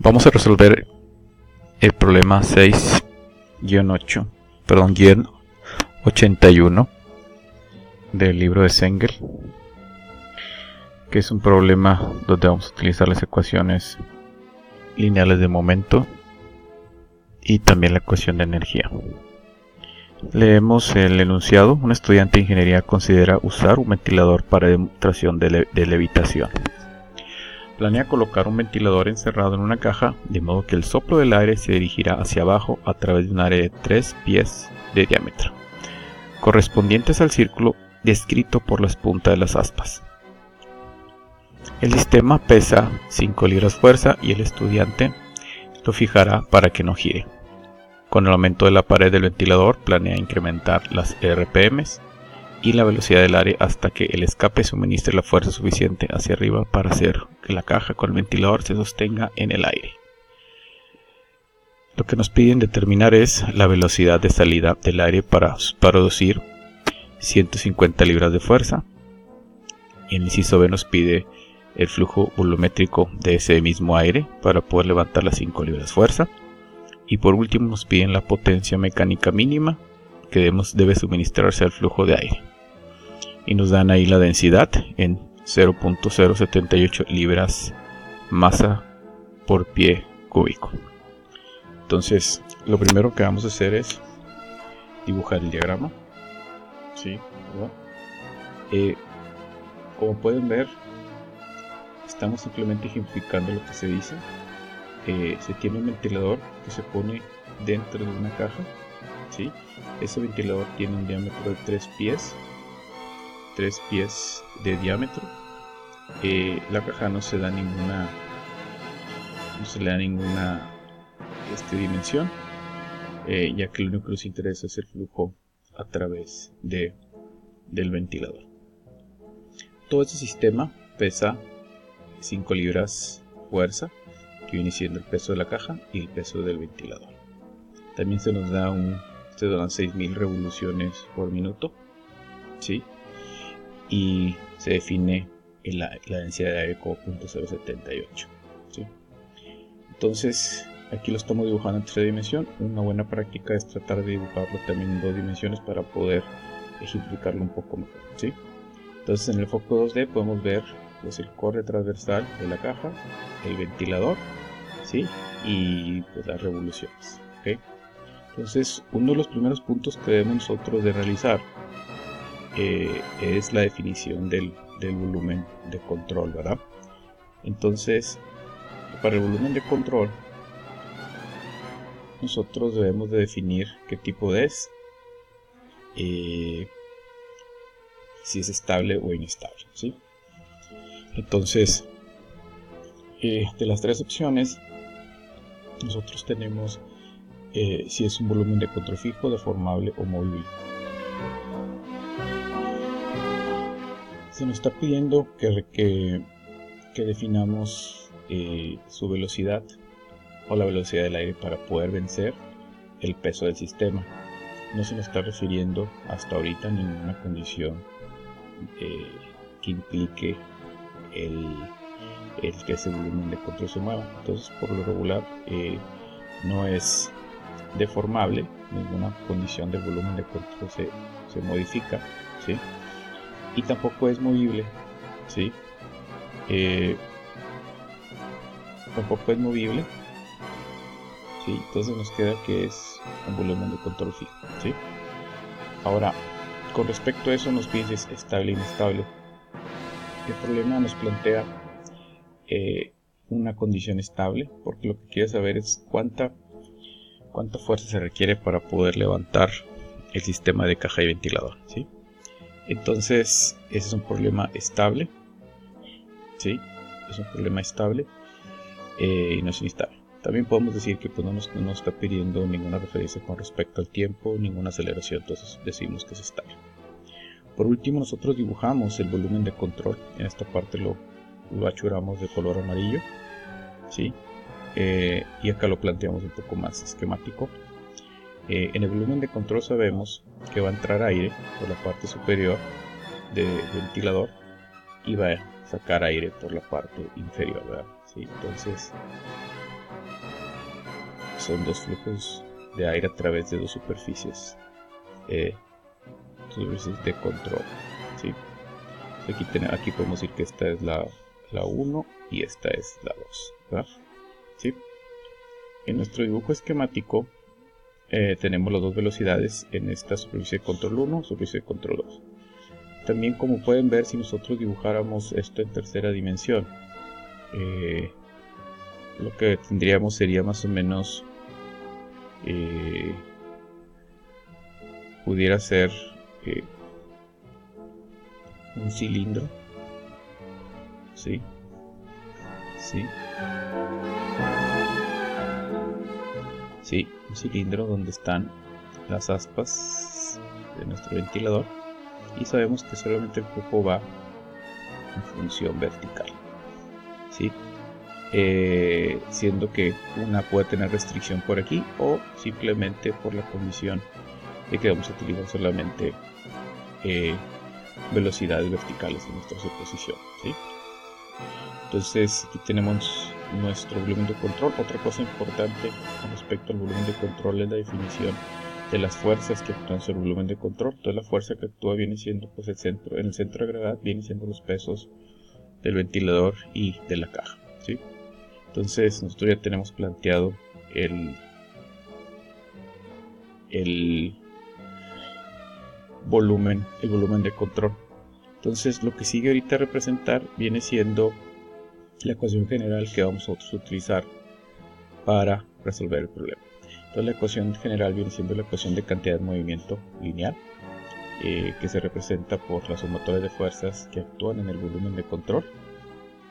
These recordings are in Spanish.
Vamos a resolver el problema 6-81 del libro de Sengel, que es un problema donde vamos a utilizar las ecuaciones lineales de momento y también la ecuación de energía. Leemos el enunciado. Un estudiante de ingeniería considera usar un ventilador para demostración de levitación. Planea colocar un ventilador encerrado en una caja, de modo que el soplo del aire se dirigirá hacia abajo a través de un área de 3 pies de diámetro, correspondientes al círculo descrito por las puntas de las aspas. El sistema pesa 5 libras fuerza y el estudiante lo fijará para que no gire. Con el aumento de la pared del ventilador, planea incrementar las RPMs y la velocidad del aire hasta que el escape suministre la fuerza suficiente hacia arriba para hacer que la caja con el ventilador se sostenga en el aire. Lo que nos piden determinar es la velocidad de salida del aire para producir 150 libras de fuerza. Y en el inciso B nos pide el flujo volumétrico de ese mismo aire para poder levantar las 5 libras de fuerza. Y por último nos piden la potencia mecánica mínima que debe suministrarse al flujo de aire. Y nos dan ahí la densidad en 0.078 libras masa por pie cúbico. Entonces, lo primero que vamos a hacer es dibujar el diagrama. ¿Sí? Como pueden ver, estamos simplemente ejemplificando lo que se dice. Se tiene un ventilador que se pone dentro de una caja. ¿Sí? Ese ventilador tiene un diámetro de 3 pies de diámetro. La caja no se le da ninguna dimensión, ya que lo único que nos interesa es el flujo a través del ventilador. Todo este sistema pesa 5 libras fuerza, que viene siendo el peso de la caja y el peso del ventilador. También se nos da 6.000 revoluciones por minuto, ¿sí? Y se define la densidad de aire como 0.078, ¿sí? Entonces aquí lo estamos dibujando en tercera dimensión. Una buena práctica es tratar de dibujarlo también en 2 dimensiones para poder ejemplificarlo un poco mejor, ¿sí? Entonces en el foco 2D podemos ver pues, el corre transversal de la caja, el ventilador, ¿sí? Y pues, las revoluciones, ¿okay? Entonces uno de los primeros puntos que debemos nosotros de realizar es la definición del volumen de control, ¿verdad? Entonces, para el volumen de control, nosotros debemos de definir qué tipo es, si es estable o inestable, ¿sí? Entonces, de las 3 opciones, nosotros tenemos si es un volumen de control fijo, deformable o movible. Se nos está pidiendo que definamos su velocidad o la velocidad del aire para poder vencer el peso del sistema. No se nos está refiriendo hasta ahorita a ninguna condición que implique el que ese volumen de control se mueva. Entonces, por lo regular, no es deformable, ninguna condición del volumen de control se modifica, ¿sí? Y tampoco es movible, ¿sí? Tampoco es movible, ¿sí? Entonces nos queda que es un volumen de control fijo, ¿sí? Ahora, con respecto a eso nos pide es estable e inestable. El problema nos plantea una condición estable, porque lo que quiere saber es cuánta fuerza se requiere para poder levantar el sistema de caja y ventilador, ¿sí? Entonces, ese es un problema estable, ¿sí? Es un problema estable y no es inestable. También podemos decir que pues, no nos está pidiendo ninguna referencia con respecto al tiempo, ninguna aceleración, entonces decimos que es estable. Por último, nosotros dibujamos el volumen de control. En esta parte lo achuramos de color amarillo, ¿sí? Y acá lo planteamos un poco más esquemático. En el volumen de control sabemos que va a entrar aire por la parte superior del ventilador y va sacar aire por la parte inferior, ¿verdad? ¿Sí? Entonces son dos flujos de aire a través de dos superficies de control, ¿sí? Aquí podemos decir que esta es la 1 y esta es la 2, ¿verdad? ¿Sí? En nuestro dibujo esquemático tenemos las dos velocidades en esta superficie de control 1, superficie de control 2. También, como pueden ver, si nosotros dibujáramos esto en tercera dimensión, lo que tendríamos sería más o menos, pudiera ser un cilindro, ¿sí? ¿Sí? Sí, un cilindro donde están las aspas de nuestro ventilador, y sabemos que solamente el flujo va en función vertical, ¿sí? Siendo que una puede tener restricción por aquí o simplemente por la condición de que vamos a utilizar solamente velocidades verticales en nuestra suposición, ¿sí? Entonces aquí tenemos nuestro volumen de control. Otra cosa importante con respecto al volumen de control es la definición de las fuerzas que actúan sobre el volumen de control. Entonces la fuerza que actúa viene siendo, pues, en el centro de gravedad viene siendo los pesos del ventilador y de la caja, ¿sí? Entonces nosotros ya tenemos planteado el volumen de control. Entonces lo que sigue ahorita a representar viene siendo la ecuación general que vamos a utilizar para resolver el problema. Entonces la ecuación general viene siendo la ecuación de cantidad de movimiento lineal, que se representa por la sumatoria de fuerzas que actúan en el volumen de control,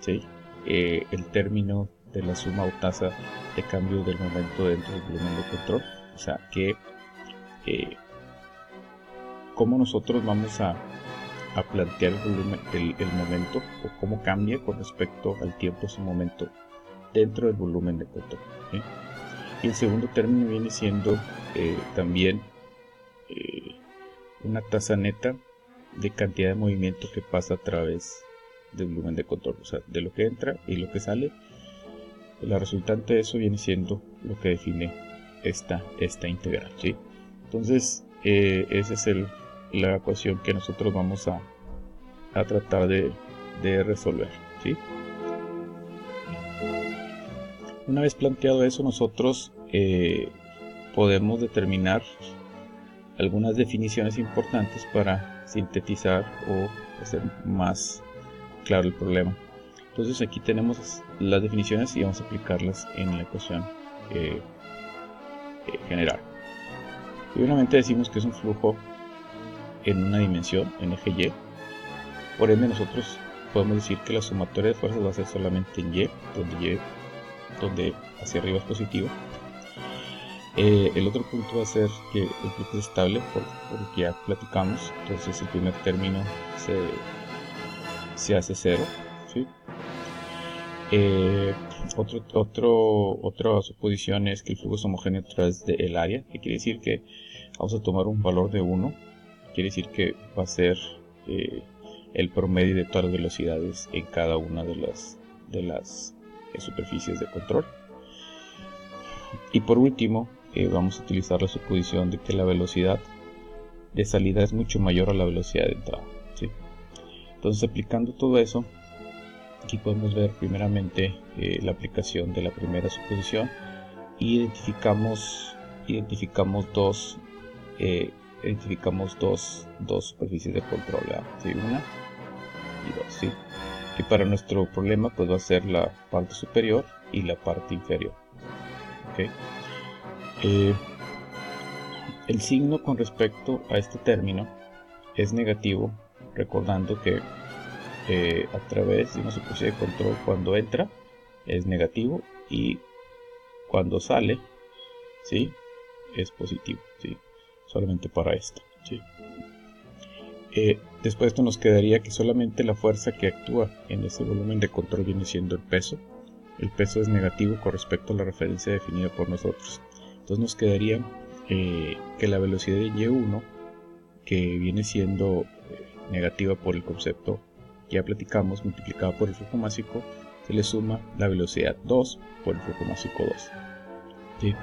¿sí? El término de la suma o tasa de cambio del momento dentro del volumen de control, o sea que cómo nosotros vamos a plantear el momento, o cómo cambia con respecto al tiempo ese momento dentro del volumen de control, ¿sí? Y el segundo término viene siendo también una tasa neta de cantidad de movimiento que pasa a través del volumen de control, o sea, de lo que entra y lo que sale. La resultante de eso viene siendo lo que define esta integral, ¿sí? Entonces esa es la ecuación que nosotros vamos a tratar de resolver, ¿sí? Una vez planteado eso, nosotros podemos determinar algunas definiciones importantes para sintetizar o hacer más claro el problema. Entonces aquí tenemos las definiciones y vamos a aplicarlas en la ecuación general. Primeramente decimos que es un flujo en una dimensión, en eje Y. Por ende nosotros podemos decir que la sumatoria de fuerzas va a ser solamente en Y, donde hacia arriba es positivo. El otro punto va a ser que el flujo es estable, por lo que ya platicamos. Entonces el primer término se hace cero, ¿sí? Otra suposición es que el flujo es homogéneo a través del área, que quiere decir que vamos a tomar un valor de 1, quiere decir que va a ser el promedio de todas las velocidades en cada una de las superficies de control. Y por último, vamos a utilizar la suposición de que la velocidad de salida es mucho mayor a la velocidad de entrada, ¿sí? Entonces, aplicando todo eso, aquí podemos ver primeramente la aplicación de la primera suposición y identificamos dos superficies de control, ¿sí? Una y dos, ¿sí? Que para nuestro problema pues va a ser la parte superior y la parte inferior, ¿okay? El signo con respecto a este término es negativo, recordando que a través de una superficie de control, cuando entra es negativo y cuando sale, ¿sí?, es positivo, ¿sí?, solamente para esto, ¿sí? Después de esto nos quedaría que solamente la fuerza que actúa en ese volumen de control viene siendo el peso. El peso es negativo con respecto a la referencia definida por nosotros. Entonces nos quedaría que la velocidad de Y1, que viene siendo negativa por el concepto que ya platicamos, multiplicado por el flujo másico, se le suma la velocidad 2 por el flujo másico 2. ¿Sí?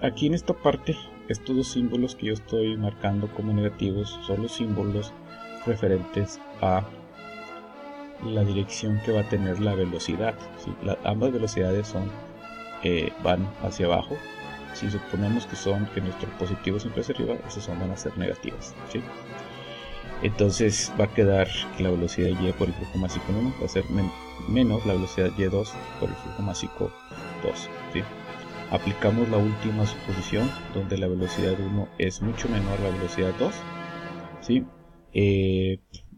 Aquí en esta parte, estos dos símbolos que yo estoy marcando como negativos son los símbolos referentes a la dirección que va a tener la velocidad. ¿Sí? Ambas velocidades van hacia abajo. Si suponemos que nuestro positivo siempre es arriba, esas van a ser negativas. ¿Sí? Entonces va a quedar que la velocidad y por el flujo másico 1 va a ser menos la velocidad y2 por el flujo másico 2. ¿Sí? Aplicamos la última suposición donde la velocidad 1 es mucho menor a la velocidad 2. ¿Sí?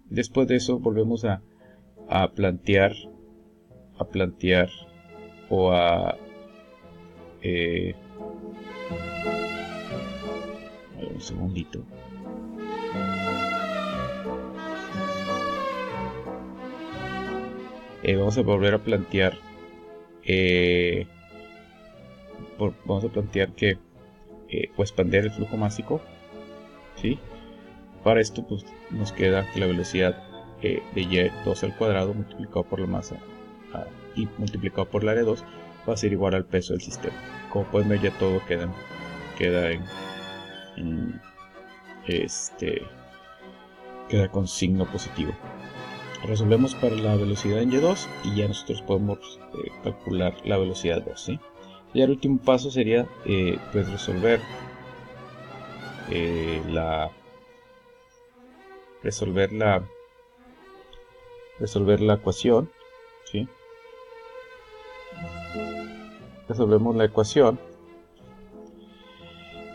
Después de eso volvemos a plantear o a un segundito. Vamos a volver a plantear que o expander el flujo másico. ¿Sí? Para esto pues nos queda que la velocidad de y2 al cuadrado multiplicado por la masa y multiplicado por el área 2 va a ser igual al peso del sistema. Como pueden ver, ya todo queda con signo positivo. Resolvemos para la velocidad en y2 y ya nosotros podemos calcular la velocidad 2. ¿Sí? Y el último paso sería pues resolver la ecuación. ¿Sí? Resolvemos la ecuación,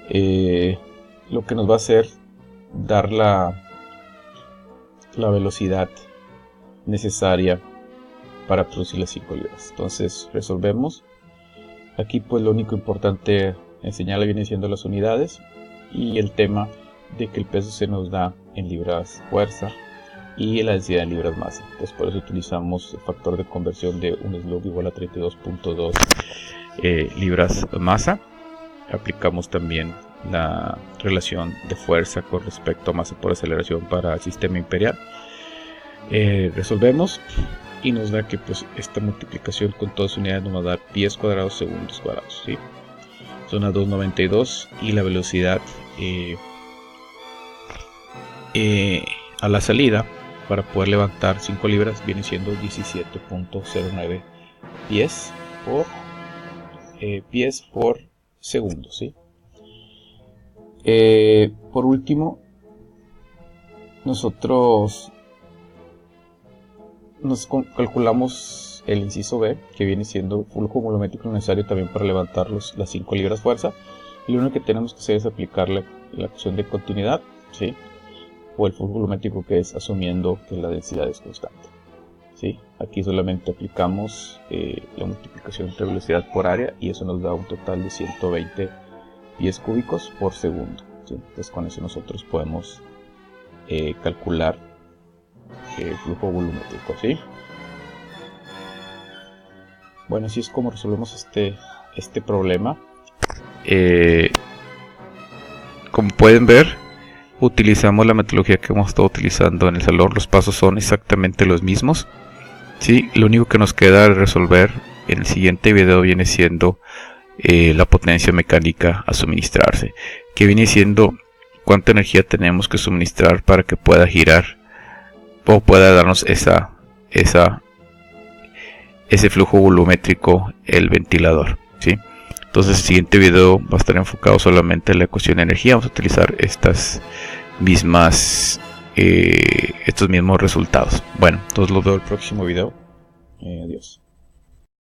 lo que nos va a hacer dar la velocidad necesaria para producir las 5 libras. Entonces resolvemos. Aquí pues lo único importante enseñarle viene siendo las unidades y el tema de que el peso se nos da en libras fuerza y la densidad en libras masa. Entonces por eso utilizamos el factor de conversión de un slug igual a 32.2 libras masa. Aplicamos también la relación de fuerza con respecto a masa por aceleración para el sistema imperial. Resolvemos y nos da que pues esta multiplicación con todas las unidades nos va a dar pies cuadrados segundos cuadrados. ¿Sí? Son a 2.92 y la velocidad a la salida para poder levantar 5 libras viene siendo 17.09 pies por segundo. ¿Sí? Por último, nosotros calculamos el inciso B, que viene siendo flujo volumétrico necesario también para levantar las 5 libras fuerza. Y lo único que tenemos que hacer es aplicarle la ecuación de continuidad, ¿sí? O el flujo volumétrico, que es asumiendo que la densidad es constante. ¿Sí? Aquí solamente aplicamos la multiplicación entre velocidad por área y eso nos da un total de 120 pies cúbicos por segundo. ¿Sí? Entonces con eso nosotros podemos calcular el flujo volumétrico. ¿Sí? Bueno, así es como resolvemos este problema. Como pueden ver, utilizamos la metodología que hemos estado utilizando en el salón. Los pasos son exactamente los mismos. ¿Sí? Lo único que nos queda resolver en el siguiente video viene siendo la potencia mecánica a suministrarse, que viene siendo cuánta energía tenemos que suministrar para que pueda girar o pueda darnos ese flujo volumétrico el ventilador. ¿Sí? Entonces el siguiente video va a estar enfocado solamente en la ecuación de energía. Vamos a utilizar estos mismos resultados. Bueno, entonces los veo en el próximo video. Adiós.